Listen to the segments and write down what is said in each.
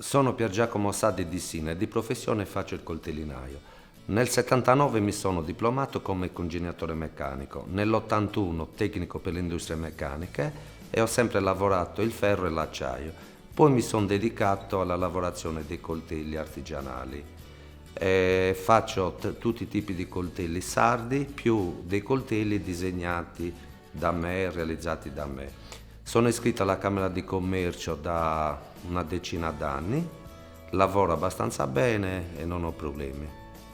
Sono Pier Giacomo Saddi di Sina e di professione faccio il coltellinaio. Nel 79 mi sono diplomato come congegnatore meccanico, nell'81 tecnico per le industrie meccaniche e ho sempre lavorato il ferro e l'acciaio. Poi mi sono dedicato alla lavorazione dei coltelli artigianali. Faccio tutti i tipi di coltelli sardi più dei coltelli disegnati da me, realizzati da me. Sono iscritto alla Camera di Commercio da una decina d'anni, lavoro abbastanza bene e non ho problemi.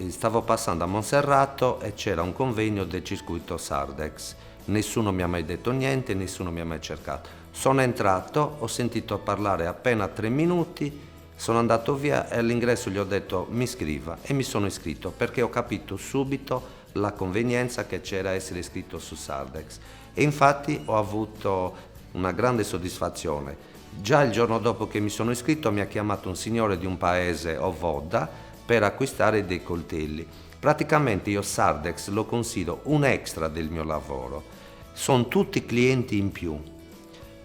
Stavo passando a Monserrato e c'era un convegno del circuito Sardex. Nessuno mi ha mai detto niente, nessuno mi ha mai cercato. Sono entrato, ho sentito parlare appena 3 minuti, sono andato via e all'ingresso gli ho detto mi iscriva e mi sono iscritto perché ho capito subito la convenienza che c'era essere iscritto su Sardex. E infatti ho avuto una grande soddisfazione. Già il giorno dopo che mi sono iscritto mi ha chiamato un signore di un paese, Ovoda, per acquistare dei coltelli. Praticamente io Sardex lo considero un extra del mio lavoro. Sono tutti clienti in più.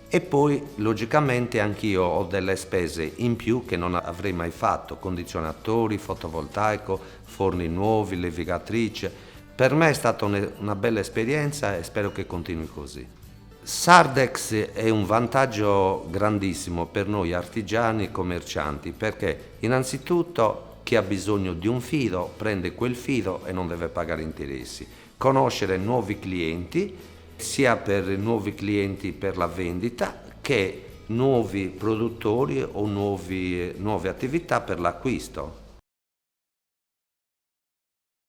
E poi logicamente anch'io ho delle spese in più che non avrei mai fatto, condizionatori, fotovoltaico, forni nuovi, levigatrice. Per me è stata una bella esperienza e spero che continui così. Sardex è un vantaggio grandissimo per noi artigiani e commercianti perché innanzitutto chi ha bisogno di un filo prende quel filo e non deve pagare interessi. Conoscere nuovi clienti, sia per nuovi clienti per la vendita che nuovi produttori o nuove attività per l'acquisto.